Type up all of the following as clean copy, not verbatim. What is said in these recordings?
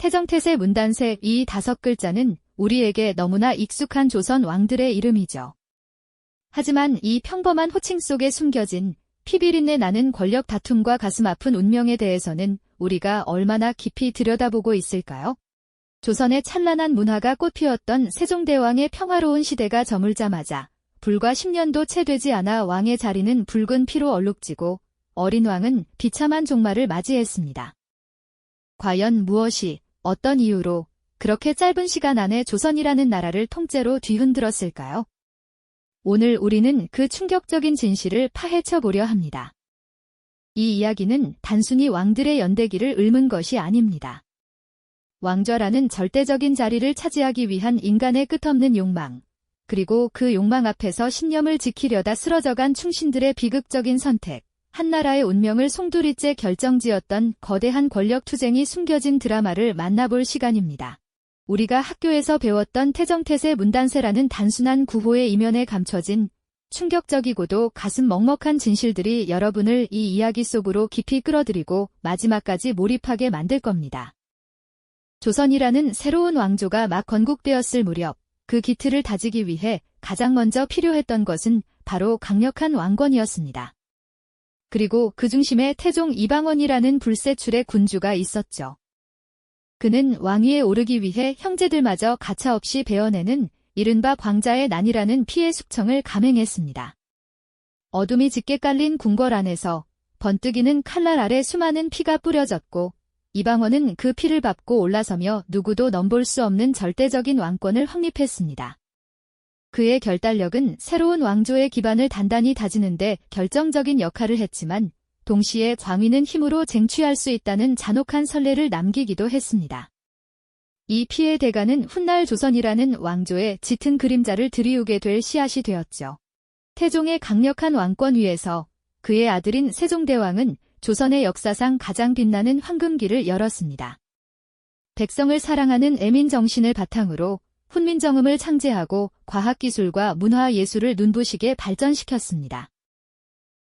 태정태세 문단세 이 5글자는 우리에게 너무나 익숙한 조선 왕들의 이름이죠. 하지만 이 평범한 호칭 속에 숨겨진 피비린내 나는 권력 다툼과 가슴 아픈 운명에 대해서는 우리가 얼마나 깊이 들여다보고 있을까요? 조선의 찬란한 문화가 꽃피웠던 세종대왕의 평화로운 시대가 저물자마자 불과 10년도 채 되지 않아 왕의 자리는 붉은 피로 얼룩지고 어린 왕은 비참한 종말을 맞이했습니다. 과연 무엇이, 어떤 이유로 그렇게 짧은 시간 안에 조선이라는 나라를 통째로 뒤흔들었을까요? 오늘 우리는 그 충격적인 진실을 파헤쳐 보려 합니다. 이 이야기는 단순히 왕들의 연대기를 읊은 것이 아닙니다. 왕좌라는 절대적인 자리를 차지하기 위한 인간의 끝없는 욕망, 그리고 그 욕망 앞에서 신념을 지키려다 쓰러져간 충신들의 비극적인 선택, 한 나라의 운명을 송두리째 결정지었던 거대한 권력 투쟁이 숨겨진 드라마를 만나볼 시간입니다. 우리가 학교에서 배웠던 태정태세 문단세라는 단순한 구호의 이면에 감춰진 충격적이고도 가슴 먹먹한 진실들이 여러분을 이 이야기 속으로 깊이 끌어들이고 마지막까지 몰입하게 만들 겁니다. 조선이라는 새로운 왕조가 막 건국되었을 무렵, 그 기틀을 다지기 위해 가장 먼저 필요했던 것은 바로 강력한 왕권이었습니다. 그리고 그 중심에 태종 이방원이라는 불세출의 군주가 있었죠. 그는 왕위에 오르기 위해 형제들마저 가차없이 베어내는 이른바 광자의 난이라는 피해 숙청을 감행했습니다. 어둠이 짙게 깔린 궁궐 안에서 번뜩이는 칼날 아래 수많은 피가 뿌려졌고 이방원은 그 피를 밟고 올라서며 누구도 넘볼 수 없는 절대적인 왕권을 확립했습니다. 그의 결단력은 새로운 왕조의 기반을 단단히 다지는 데 결정적인 역할을 했지만 동시에 광위는 힘으로 쟁취할 수 있다는 잔혹한 선례를 남기기도 했습니다. 이 피의 대가는 훗날 조선이라는 왕조의 짙은 그림자를 드리우게 될 씨앗이 되었죠. 태종의 강력한 왕권 위에서 그의 아들인 세종대왕은 조선의 역사상 가장 빛나는 황금기를 열었습니다. 백성을 사랑하는 애민 정신을 바탕으로 훈민정음을 창제하고 과학기술과 문화예술을 눈부시게 발전시켰습니다.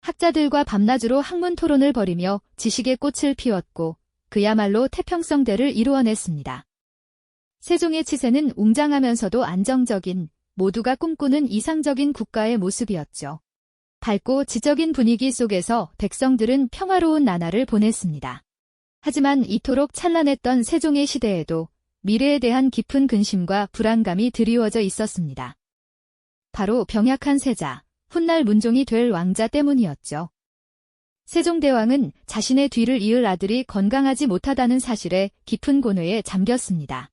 학자들과 밤낮으로 학문 토론을 벌이며 지식의 꽃을 피웠고 그야말로 태평성대를 이루어냈습니다. 세종의 치세는 웅장하면서도 안정적인, 모두가 꿈꾸는 이상적인 국가의 모습이었죠. 밝고 지적인 분위기 속에서 백성들은 평화로운 나날을 보냈습니다. 하지만 이토록 찬란했던 세종의 시대에도 미래에 대한 깊은 근심과 불안감이 드리워져 있었습니다. 바로 병약한 세자, 훗날 문종이 될 왕자 때문이었죠. 세종대왕은 자신의 뒤를 이을 아들이 건강하지 못하다는 사실에 깊은 고뇌에 잠겼습니다.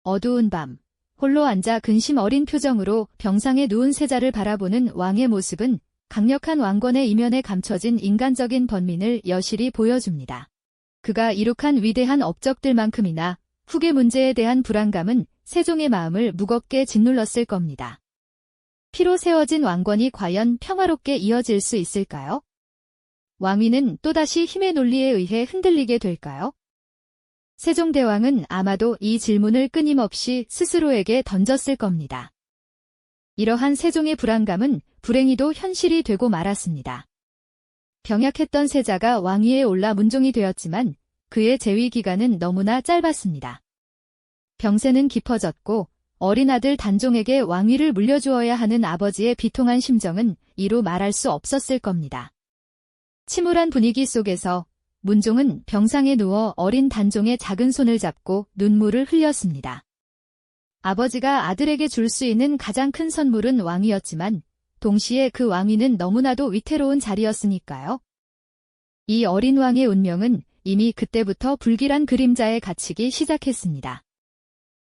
어두운 밤, 홀로 앉아 근심 어린 표정으로 병상에 누운 세자를 바라보는 왕의 모습은 강력한 왕권의 이면에 감춰진 인간적인 번민을 여실히 보여줍니다. 그가 이룩한 위대한 업적들만큼이나 후계 문제에 대한 불안감은 세종의 마음을 무겁게 짓눌렀을 겁니다. 피로 세워진 왕권이 과연 평화롭게 이어질 수 있을까요? 왕위는 또다시 힘의 논리에 의해 흔들리게 될까요? 세종대왕은 아마도 이 질문을 끊임없이 스스로에게 던졌을 겁니다. 이러한 세종의 불안감은 불행히도 현실이 되고 말았습니다. 병약했던 세자가 왕위에 올라 문종이 되었지만 그의 재위 기간은 너무나 짧았습니다. 병세는 깊어졌고 어린 아들 단종에게 왕위를 물려주어야 하는 아버지의 비통한 심정은 이루 말할 수 없었을 겁니다. 침울한 분위기 속에서 문종은 병상에 누워 어린 단종의 작은 손을 잡고 눈물을 흘렸습니다. 아버지가 아들에게 줄 수 있는 가장 큰 선물은 왕위였지만 동시에 그 왕위는 너무나도 위태로운 자리였으니까요. 이 어린 왕의 운명은 이미 그때부터 불길한 그림자에 갇히기 시작했습니다.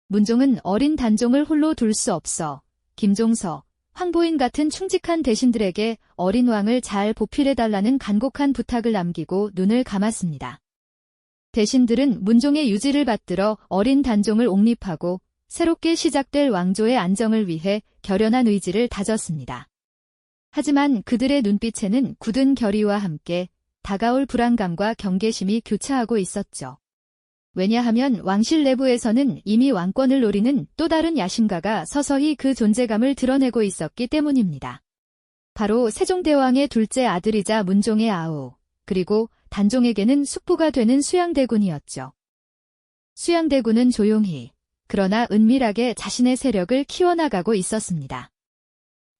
문종은 어린 단종을 홀로 둘 수 없어 김종서, 황보인 같은 충직한 대신들에게 어린 왕을 잘 보필해달라는 간곡한 부탁을 남기고 눈을 감았습니다. 대신들은 문종의 유지를 받들어 어린 단종을 옹립하고 새롭게 시작될 왕조의 안정을 위해 결연한 의지를 다졌습니다. 하지만 그들의 눈빛에는 굳은 결의와 함께 다가올 불안감과 경계심이 교차하고 있었죠. 왜냐하면 왕실 내부에서는 이미 왕권을 노리는 또 다른 야심가가 서서히 그 존재감을 드러내고 있었기 때문입니다. 바로 세종대왕의 둘째 아들이자 문종의 아우, 그리고 단종에게는 숙부가 되는 수양대군이었죠. 수양대군은 조용히, 그러나 은밀하게 자신의 세력을 키워나가고 있었습니다.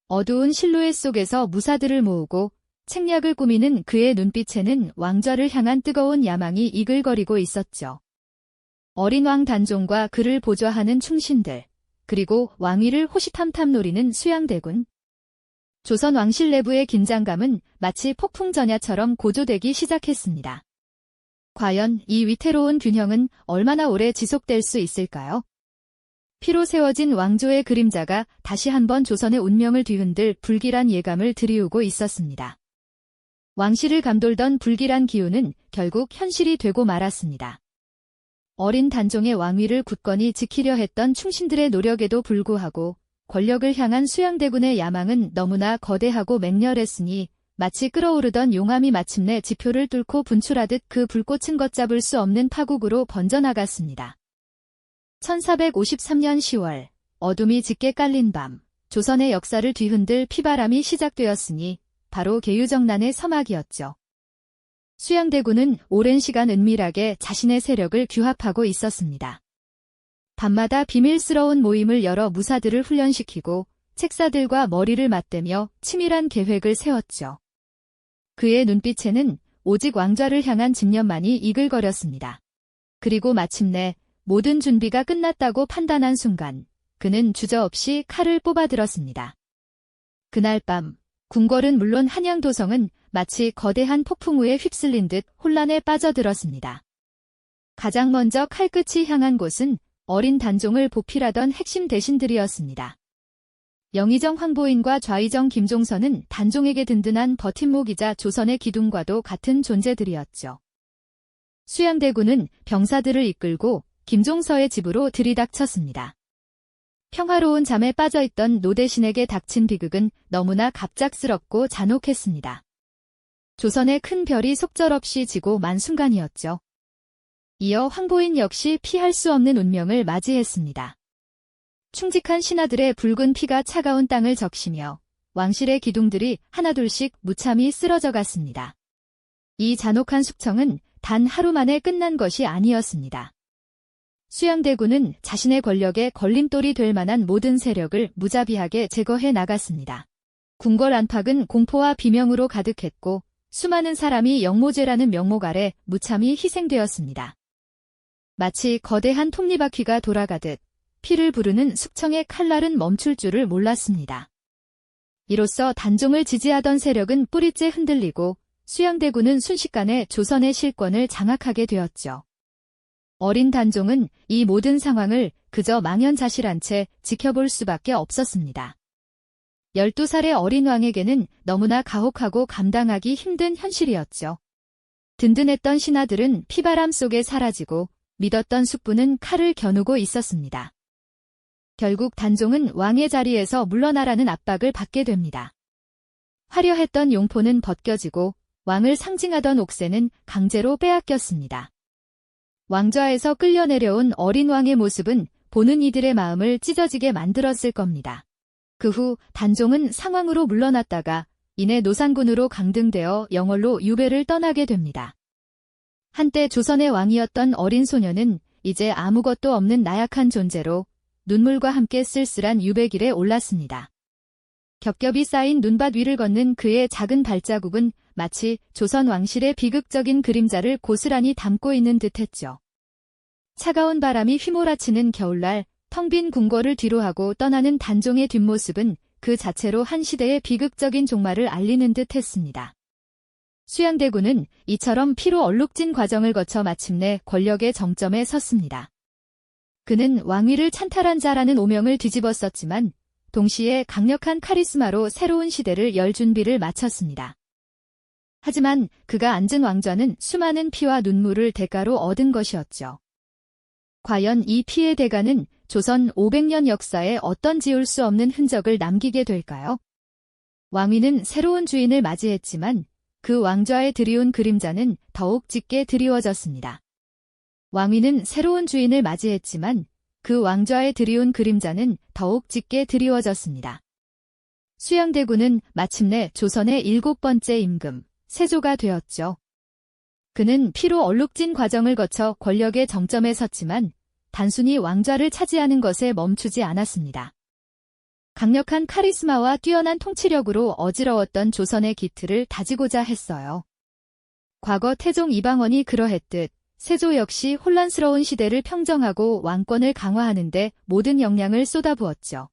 어두운 실루엣 속에서 무사들을 모으고 책략을 꾸미는 그의 눈빛에는 왕좌를 향한 뜨거운 야망이 이글거리고 있었죠. 어린 왕 단종과 그를 보좌하는 충신들, 그리고 왕위를 호시탐탐 노리는 수양대군. 조선 왕실 내부의 긴장감은 마치 폭풍전야처럼 고조되기 시작했습니다. 과연 이 위태로운 균형은 얼마나 오래 지속될 수 있을까요? 피로 세워진 왕조의 그림자가 다시 한번 조선의 운명을 뒤흔들 불길한 예감을 드리우고 있었습니다. 왕실을 감돌던 불길한 기운은 결국 현실이 되고 말았습니다. 어린 단종의 왕위를 굳건히 지키려 했던 충신들의 노력에도 불구하고 권력을 향한 수양대군의 야망은 너무나 거대하고 맹렬했으니 마치 끓어오르던 용암이 마침내 지표를 뚫고 분출하듯 그 불꽃은 걷잡을 수 없는 파국으로 번져나갔습니다. 1453년 10월, 어둠이 짙게 깔린 밤, 조선의 역사를 뒤흔들 피바람이 시작되었으니 바로 계유정난의 서막이었죠. 수양대군은 오랜 시간 은밀하게 자신의 세력을 규합하고 있었습니다. 밤마다 비밀스러운 모임을 열어 무사들을 훈련시키고 책사들과 머리를 맞대며 치밀한 계획을 세웠죠. 그의 눈빛에는 오직 왕좌를 향한 집념만이 이글거렸습니다. 그리고 마침내 모든 준비가 끝났다고 판단한 순간 그는 주저없이 칼을 뽑아들었습니다. 그날 밤 궁궐은 물론 한양도성은 마치 거대한 폭풍우에 휩쓸린 듯 혼란에 빠져들었습니다. 가장 먼저 칼끝이 향한 곳은 어린 단종을 보필하던 핵심 대신들이었습니다. 영의정 황보인과 좌의정 김종선은 단종에게 든든한 버팀목이자 조선의 기둥과도 같은 존재들이었죠. 수양대군은 병사들을 이끌고 김종서의 집으로 들이닥쳤습니다. 평화로운 잠에 빠져있던 노대신에게 닥친 비극은 너무나 갑작스럽고 잔혹했습니다. 조선의 큰 별이 속절없이 지고 만 순간이었죠. 이어 황보인 역시 피할 수 없는 운명을 맞이했습니다. 충직한 신하들의 붉은 피가 차가운 땅을 적시며 왕실의 기둥들이 하나둘씩 무참히 쓰러져 갔습니다. 이 잔혹한 숙청은 단 하루 만에 끝난 것이 아니었습니다. 수양대군은 자신의 권력에 걸림돌이 될 만한 모든 세력을 무자비하게 제거해 나갔습니다. 궁궐 안팎은 공포와 비명으로 가득했고 수많은 사람이 영모죄라는 명목 아래 무참히 희생되었습니다. 마치 거대한 톱니바퀴가 돌아가듯 피를 부르는 숙청의 칼날은 멈출 줄을 몰랐습니다. 이로써 단종을 지지하던 세력은 뿌리째 흔들리고 수양대군은 순식간에 조선의 실권을 장악하게 되었죠. 어린 단종은 이 모든 상황을 그저 망연자실한 채 지켜볼 수밖에 없었습니다. 12살의 어린 왕에게는 너무나 가혹하고 감당하기 힘든 현실이었죠. 든든했던 신하들은 피바람 속에 사라지고 믿었던 숙부는 칼을 겨누고 있었습니다. 결국 단종은 왕의 자리에서 물러나라는 압박을 받게 됩니다. 화려했던 용포는 벗겨지고 왕을 상징하던 옥새는 강제로 빼앗겼습니다. 왕좌에서 끌려 내려온 어린 왕의 모습은 보는 이들의 마음을 찢어지게 만들었을 겁니다. 그 후 단종은 상왕으로 물러났다가 이내 노산군으로 강등되어 영월로 유배를 떠나게 됩니다. 한때 조선의 왕이었던 어린 소녀는 이제 아무것도 없는 나약한 존재로 눈물과 함께 쓸쓸한 유배길에 올랐습니다. 겹겹이 쌓인 눈밭 위를 걷는 그의 작은 발자국은 마치 조선 왕실의 비극적인 그림자를 고스란히 담고 있는 듯했죠. 차가운 바람이 휘몰아치는 겨울날 텅 빈 궁궐을 뒤로하고 떠나는 단종의 뒷모습은 그 자체로 한 시대의 비극적인 종말을 알리는 듯했습니다. 수양대군은 이처럼 피로 얼룩진 과정을 거쳐 마침내 권력의 정점에 섰습니다. 그는 왕위를 찬탈한 자라는 오명을 뒤집었었지만 동시에 강력한 카리스마로 새로운 시대를 열 준비를 마쳤습니다. 하지만 그가 앉은 왕좌는 수많은 피와 눈물을 대가로 얻은 것이었죠. 과연 이 피의 대가는 조선 500년 역사에 어떤 지울 수 없는 흔적을 남기게 될까요? 왕위는 새로운 주인을 맞이했지만 그 왕좌에 드리운 그림자는 더욱 짙게 드리워졌습니다. 왕위는 새로운 주인을 맞이했지만 그 왕좌에 드리운 그림자는 더욱 짙게 드리워졌습니다. 수양대군은 마침내 조선의 7번째 임금, 세조가 되었죠. 그는 피로 얼룩진 과정을 거쳐 권력의 정점에 섰지만 단순히 왕좌를 차지하는 것에 멈추지 않았습니다. 강력한 카리스마와 뛰어난 통치력으로 어지러웠던 조선의 기틀을 다지고자 했어요. 과거 태종 이방원이 그러했듯 세조 역시 혼란스러운 시대를 평정하고 왕권을 강화하는 데 모든 역량을 쏟아부었죠.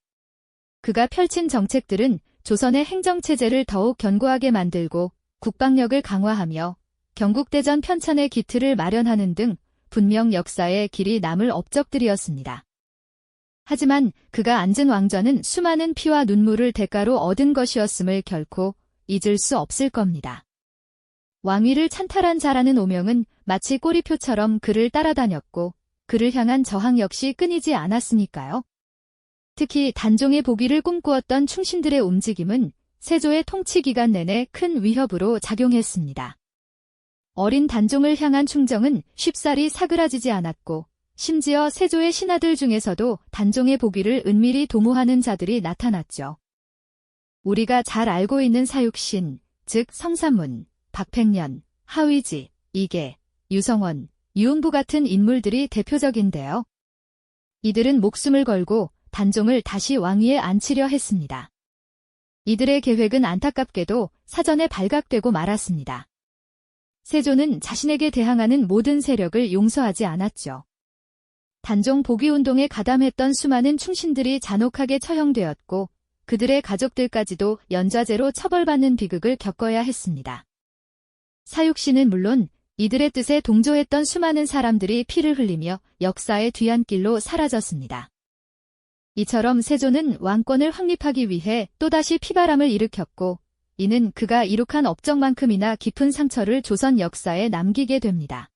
그가 펼친 정책들은 조선의 행정체제를 더욱 견고하게 만들고 국방력을 강화하며 경국대전 편찬의 기틀을 마련하는 등 분명 역사에 길이 남을 업적들이었습니다. 하지만 그가 앉은 왕좌는 수많은 피와 눈물을 대가로 얻은 것이었음을 결코 잊을 수 없을 겁니다. 왕위를 찬탈한 자라는 오명은 마치 꼬리표처럼 그를 따라다녔고 그를 향한 저항 역시 끊이지 않았으니까요. 특히 단종의 보기를 꿈꾸었던 충신들의 움직임은 세조의 통치 기간 내내 큰 위협으로 작용했습니다. 어린 단종을 향한 충정은 쉽사리 사그라지지 않았고 심지어 세조의 신하들 중에서도 단종의 보기를 은밀히 도모하는 자들이 나타났죠. 우리가 잘 알고 있는 사육신, 즉 성삼문, 박팽년, 하위지, 이계, 유성원, 유흥부 같은 인물들이 대표적인데요. 이들은 목숨을 걸고 단종을 다시 왕위에 앉히려 했습니다. 이들의 계획은 안타깝게도 사전에 발각되고 말았습니다. 세조는 자신에게 대항하는 모든 세력을 용서하지 않았죠. 단종 복위운동에 가담했던 수많은 충신들이 잔혹하게 처형되었고 그들의 가족들까지도 연좌제로 처벌받는 비극을 겪어야 했습니다. 사육신은 물론 이들의 뜻에 동조했던 수많은 사람들이 피를 흘리며 역사의 뒤안길로 사라졌습니다. 이처럼 세조는 왕권을 확립하기 위해 또다시 피바람을 일으켰고 이는 그가 이룩한 업적만큼이나 깊은 상처를 조선 역사에 남기게 됩니다.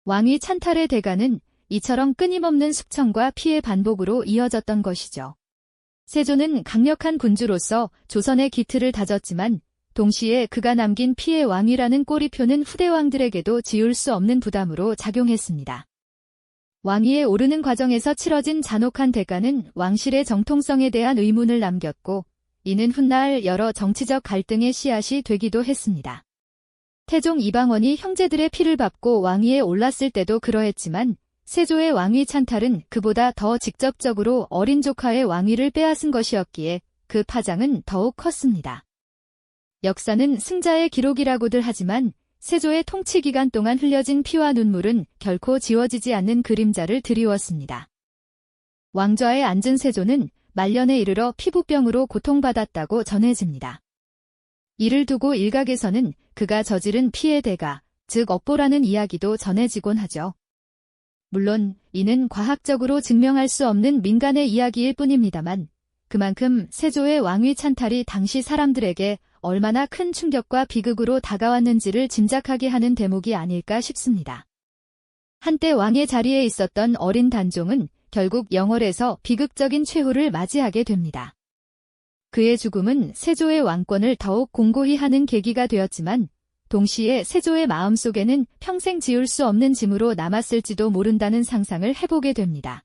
왕위 찬탈의 대가는 이처럼 끊임없는 숙청과 피해 반복으로 이어졌던 것이죠. 세조는 강력한 군주로서 조선의 기틀을 다졌지만 동시에 그가 남긴 피해 왕위라는 꼬리표는 후대 왕들에게도 지울 수 없는 부담으로 작용했습니다. 왕위에 오르는 과정에서 치러진 잔혹한 대가는 왕실의 정통성에 대한 의문을 남겼고 이는 훗날 여러 정치적 갈등의 씨앗이 되기도 했습니다. 태종 이방원이 형제들의 피를 밟고 왕위에 올랐을 때도 그러했지만 세조의 왕위 찬탈은 그보다 더 직접적으로 어린 조카의 왕위를 빼앗은 것이었기에 그 파장은 더욱 컸습니다. 역사는 승자의 기록이라고들 하지만 세조의 통치 기간 동안 흘려진 피와 눈물은 결코 지워지지 않는 그림자를 드리웠습니다. 왕좌에 앉은 세조는 말년에 이르러 피부병으로 고통받았다고 전해집니다. 이를 두고 일각에서는 그가 저지른 피해 대가, 즉 업보라는 이야기도 전해지곤 하죠. 물론 이는 과학적으로 증명할 수 없는 민간의 이야기일 뿐입니다만 그만큼 세조의 왕위 찬탈이 당시 사람들에게 얼마나 큰 충격과 비극으로 다가왔는지를 짐작하게 하는 대목이 아닐까 싶습니다. 한때 왕의 자리에 있었던 어린 단종은 결국 영월에서 비극적인 최후를 맞이하게 됩니다. 그의 죽음은 세조의 왕권을 더욱 공고히 하는 계기가 되었지만 동시에 세조의 마음속에는 평생 지울 수 없는 짐으로 남았을지도 모른다는 상상을 해보게 됩니다.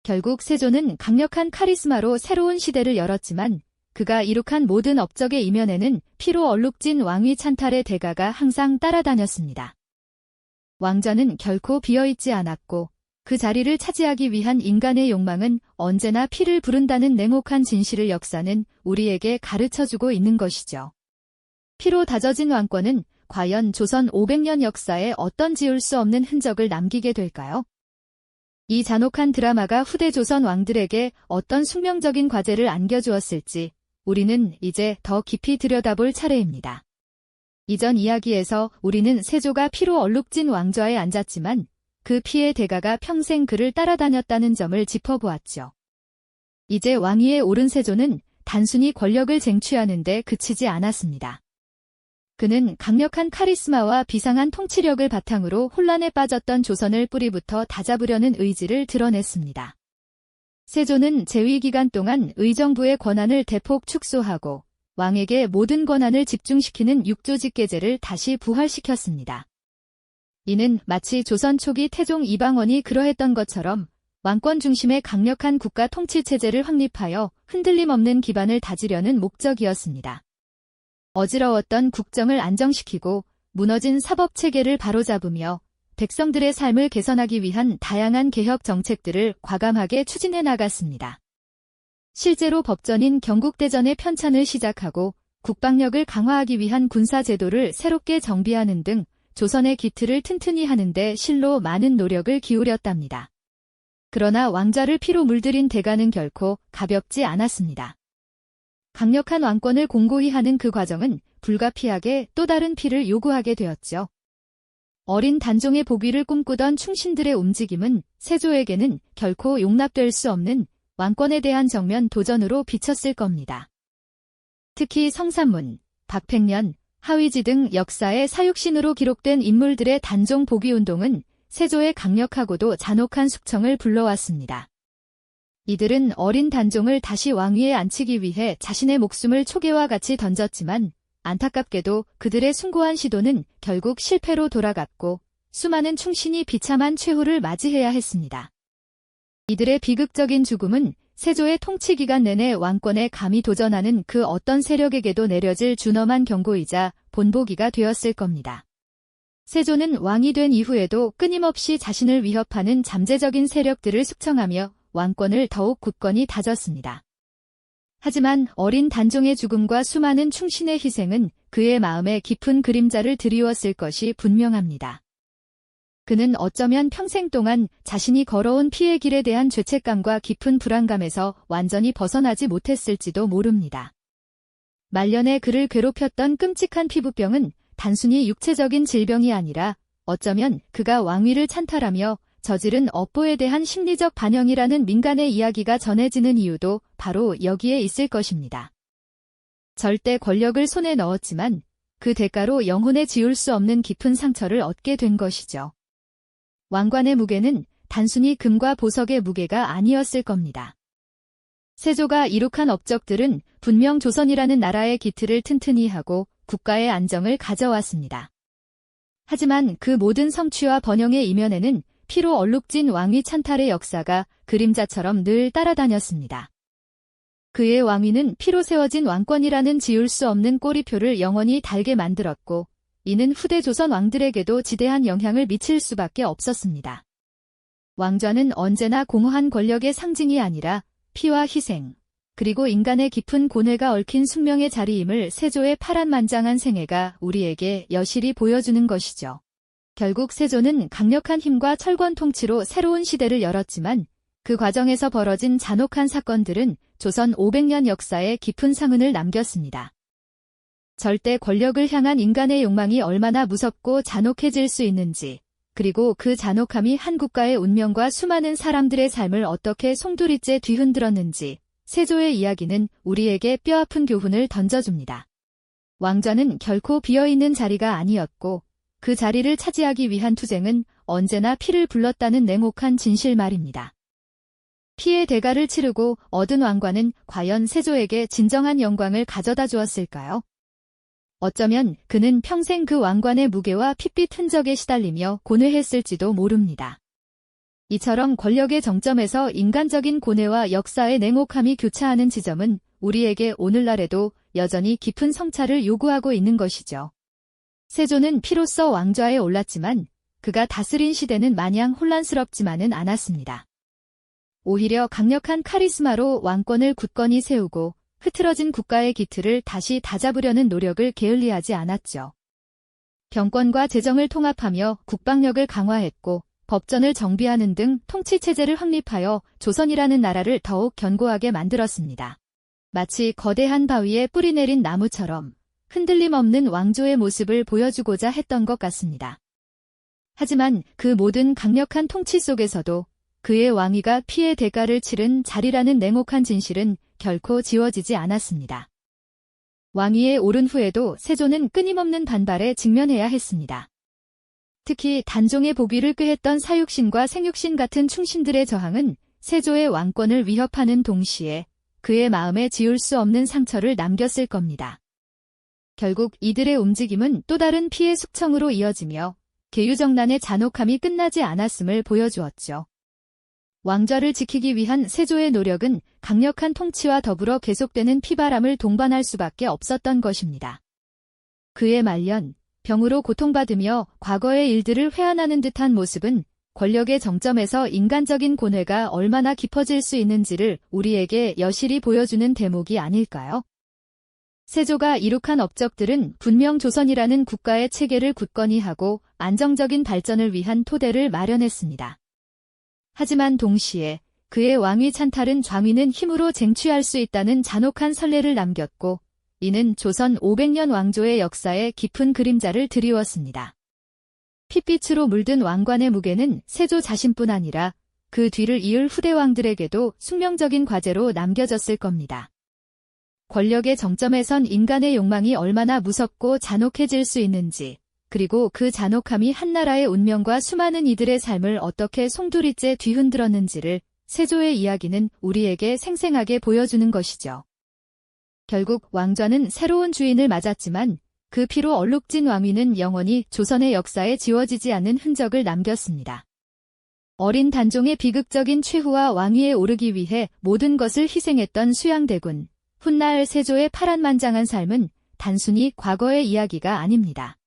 결국 세조는 강력한 카리스마로 새로운 시대를 열었지만 그가 이룩한 모든 업적의 이면에는 피로 얼룩진 왕위 찬탈의 대가가 항상 따라다녔습니다. 왕좌는 결코 비어있지 않았고 그 자리를 차지하기 위한 인간의 욕망은 언제나 피를 부른다는 냉혹한 진실을 역사는 우리에게 가르쳐주고 있는 것이죠. 피로 다져진 왕권은 과연 조선 500년 역사에 어떤 지울 수 없는 흔적을 남기게 될까요? 이 잔혹한 드라마가 후대 조선 왕들에게 어떤 숙명적인 과제를 안겨주었을지 우리는 이제 더 깊이 들여다볼 차례입니다. 이전 이야기에서 우리는 세조가 피로 얼룩진 왕좌에 앉았지만 그 피의 대가가 평생 그를 따라다녔다는 점을 짚어보았죠. 이제 왕위에 오른 세조는 단순히 권력을 쟁취하는 데 그치지 않았습니다. 그는 강력한 카리스마와 비상한 통치력을 바탕으로 혼란에 빠졌던 조선을 뿌리부터 다잡으려는 의지를 드러냈습니다. 세조는 재위 기간 동안 의정부의 권한을 대폭 축소하고 왕에게 모든 권한을 집중시키는 육조직계제를 다시 부활시켰습니다. 이는 마치 조선 초기 태종 이방원이 그러했던 것처럼 왕권 중심의 강력한 국가 통치체제를 확립하여 흔들림 없는 기반을 다지려는 목적이었습니다. 어지러웠던 국정을 안정시키고 무너진 사법체계를 바로잡으며 백성들의 삶을 개선하기 위한 다양한 개혁 정책들을 과감하게 추진해 나갔습니다. 실제로 법전인 경국대전의 편찬을 시작하고 국방력을 강화하기 위한 군사제도를 새롭게 정비하는 등 조선의 기틀을 튼튼히 하는 데 실로 많은 노력을 기울였답니다. 그러나 왕좌를 피로 물들인 대가는 결코 가볍지 않았습니다. 강력한 왕권을 공고히 하는 그 과정은 불가피하게 또 다른 피를 요구하게 되었죠. 어린 단종의 복위를 꿈꾸던 충신들의 움직임은 세조에게는 결코 용납될 수 없는 왕권에 대한 정면 도전으로 비쳤을 겁니다. 특히 성삼문, 박팽년, 하위지 등 역사의 사육신으로 기록된 인물들의 단종 복위 운동은 세조의 강력하고도 잔혹한 숙청을 불러왔습니다. 이들은 어린 단종을 다시 왕위에 앉히기 위해 자신의 목숨을 초계와 같이 던졌지만 안타깝게도 그들의 숭고한 시도는 결국 실패로 돌아갔고 수많은 충신이 비참한 최후를 맞이해야 했습니다. 이들의 비극적인 죽음은 세조의 통치 기간 내내 왕권에 감히 도전하는 그 어떤 세력에게도 내려질 준엄한 경고이자 본보기가 되었을 겁니다. 세조는 왕이 된 이후에도 끊임없이 자신을 위협하는 잠재적인 세력들을 숙청하며 왕권을 더욱 굳건히 다졌습니다. 하지만 어린 단종의 죽음과 수많은 충신의 희생은 그의 마음에 깊은 그림자를 드리웠을 것이 분명합니다. 그는 어쩌면 평생 동안 자신이 걸어온 피의 길에 대한 죄책감과 깊은 불안감에서 완전히 벗어나지 못했을지도 모릅니다. 말년에 그를 괴롭혔던 끔찍한 피부병은 단순히 육체적인 질병이 아니라 어쩌면 그가 왕위를 찬탈하며 저지른 업보에 대한 심리적 반영이라는 민간의 이야기가 전해지는 이유도 바로 여기에 있을 것입니다. 절대 권력을 손에 넣었지만 그 대가로 영혼에 지울 수 없는 깊은 상처를 얻게 된 것이죠. 왕관의 무게는 단순히 금과 보석의 무게가 아니었을 겁니다. 세조가 이룩한 업적들은 분명 조선이라는 나라의 기틀을 튼튼히 하고 국가의 안정을 가져왔습니다. 하지만 그 모든 성취와 번영의 이면에는 피로 얼룩진 왕위 찬탈의 역사가 그림자처럼 늘 따라다녔습니다. 그의 왕위는 피로 세워진 왕권이라는 지울 수 없는 꼬리표를 영원히 달게 만들었고 이는 후대 조선 왕들에게도 지대한 영향을 미칠 수밖에 없었습니다. 왕좌는 언제나 공허한 권력의 상징이 아니라 피와 희생, 그리고 인간의 깊은 고뇌가 얽힌 숙명의 자리임을 세조의 파란만장한 생애가 우리에게 여실히 보여주는 것이죠. 결국 세조는 강력한 힘과 철권 통치로 새로운 시대를 열었지만 그 과정에서 벌어진 잔혹한 사건들은 조선 500년 역사에 깊은 상흔을 남겼습니다. 절대 권력을 향한 인간의 욕망이 얼마나 무섭고 잔혹해질 수 있는지, 그리고 그 잔혹함이 한 국가의 운명과 수많은 사람들의 삶을 어떻게 송두리째 뒤흔들었는지 세조의 이야기는 우리에게 뼈아픈 교훈을 던져줍니다. 왕좌는 결코 비어있는 자리가 아니었고 그 자리를 차지하기 위한 투쟁은 언제나 피를 불렀다는 냉혹한 진실 말입니다. 피의 대가를 치르고 얻은 왕관은 과연 세조에게 진정한 영광을 가져다 주었을까요? 어쩌면 그는 평생 그 왕관의 무게와 핏빛 흔적에 시달리며 고뇌했을지도 모릅니다. 이처럼 권력의 정점에서 인간적인 고뇌와 역사의 냉혹함이 교차하는 지점은 우리에게 오늘날에도 여전히 깊은 성찰을 요구하고 있는 것이죠. 세조는 피로써 왕좌에 올랐지만 그가 다스린 시대는 마냥 혼란스럽지만은 않았습니다. 오히려 강력한 카리스마로 왕권을 굳건히 세우고 흐트러진 국가의 기틀을 다시 다잡으려는 노력을 게을리하지 않았죠. 병권과 재정을 통합하며 국방력을 강화했고 법전을 정비하는 등 통치체제를 확립하여 조선이라는 나라를 더욱 견고하게 만들었습니다. 마치 거대한 바위에 뿌리 내린 나무처럼 흔들림 없는 왕조의 모습을 보여주고자 했던 것 같습니다. 하지만 그 모든 강력한 통치 속에서도 그의 왕위가 피의 대가를 치른 자리라는 냉혹한 진실은 결코 지워지지 않았습니다. 왕위에 오른 후에도 세조는 끊임없는 반발에 직면해야 했습니다. 특히 단종의 복위를 꾀했던 사육신과 생육신 같은 충신들의 저항은 세조의 왕권을 위협하는 동시에 그의 마음에 지울 수 없는 상처를 남겼을 겁니다. 결국 이들의 움직임은 또 다른 피의 숙청으로 이어지며 계유정난의 잔혹함이 끝나지 않았음을 보여주었죠. 왕좌를 지키기 위한 세조의 노력은 강력한 통치와 더불어 계속되는 피바람을 동반할 수밖에 없었던 것입니다. 그의 말년, 병으로 고통받으며 과거의 일들을 회한하는 듯한 모습은 권력의 정점에서 인간적인 고뇌가 얼마나 깊어질 수 있는지를 우리에게 여실히 보여주는 대목이 아닐까요? 세조가 이룩한 업적들은 분명 조선이라는 국가의 체계를 굳건히 하고 안정적인 발전을 위한 토대를 마련했습니다. 하지만 동시에 그의 왕위 찬탈은 장위는 힘으로 쟁취할 수 있다는 잔혹한 선례를 남겼고, 이는 조선 500년 왕조의 역사에 깊은 그림자를 드리웠습니다. 핏빛으로 물든 왕관의 무게는 세조 자신뿐 아니라 그 뒤를 이을 후대 왕들에게도 숙명적인 과제로 남겨졌을 겁니다. 권력의 정점에선 인간의 욕망이 얼마나 무섭고 잔혹해질 수 있는지, 그리고 그 잔혹함이 한나라의 운명과 수많은 이들의 삶을 어떻게 송두리째 뒤흔들었는지를 세조의 이야기는 우리에게 생생하게 보여주는 것이죠. 결국 왕좌는 새로운 주인을 맞았지만 그 피로 얼룩진 왕위는 영원히 조선의 역사에 지워지지 않는 흔적을 남겼습니다. 어린 단종의 비극적인 최후와 왕위에 오르기 위해 모든 것을 희생했던 수양대군, 훗날 세조의 파란만장한 삶은 단순히 과거의 이야기가 아닙니다.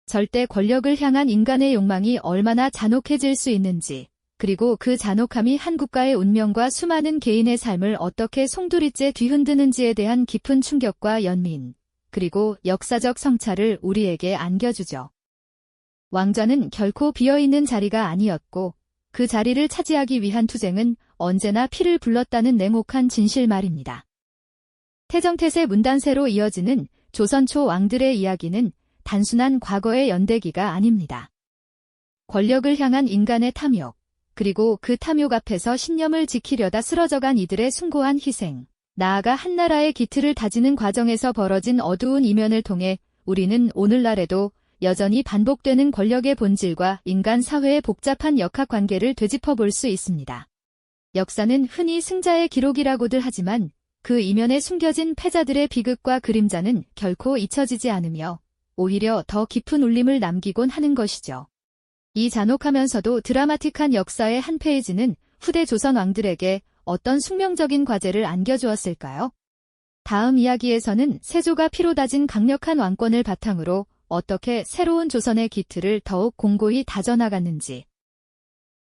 절대 권력을 향한 인간의 욕망이 얼마나 잔혹해질 수 있는지, 그리고 그 잔혹함이 한 국가의 운명과 수많은 개인의 삶을 어떻게 송두리째 뒤흔드는지에 대한 깊은 충격과 연민, 그리고 역사적 성찰을 우리에게 안겨주죠. 왕좌는 결코 비어있는 자리가 아니었고, 그 자리를 차지하기 위한 투쟁은 언제나 피를 불렀다는 냉혹한 진실 말입니다. 태정태세 문단세로 이어지는 조선 초 왕들의 이야기는 단순한 과거의 연대기가 아닙니다. 권력을 향한 인간의 탐욕, 그리고 그 탐욕 앞에서 신념을 지키려다 쓰러져간 이들의 숭고한 희생, 나아가 한나라의 기틀을 다지는 과정에서 벌어진 어두운 이면을 통해 우리는 오늘날에도 여전히 반복되는 권력의 본질과 인간 사회의 복잡한 역학관계를 되짚어볼 수 있습니다. 역사는 흔히 승자의 기록이라고들 하지만 그 이면에 숨겨진 패자들의 비극과 그림자는 결코 잊혀지지 않으며 오히려 더 깊은 울림을 남기곤 하는 것이죠. 이 잔혹하면서도 드라마틱한 역사의 한 페이지는 후대 조선 왕들에게 어떤 숙명적인 과제를 안겨주었을까요? 다음 이야기에서는 세조가 피로 다진 강력한 왕권을 바탕으로 어떻게 새로운 조선의 기틀을 더욱 공고히 다져나갔는지,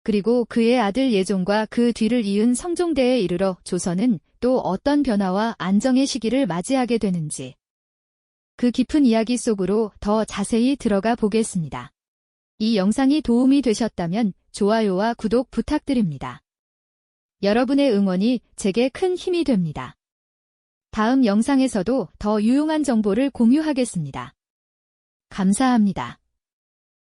그리고 그의 아들 예종과 그 뒤를 이은 성종대에 이르러 조선은 또 어떤 변화와 안정의 시기를 맞이하게 되는지, 그 깊은 이야기 속으로 더 자세히 들어가 보겠습니다. 이 영상이 도움이 되셨다면 좋아요와 구독 부탁드립니다. 여러분의 응원이 제게 큰 힘이 됩니다. 다음 영상에서도 더 유용한 정보를 공유하겠습니다. 감사합니다.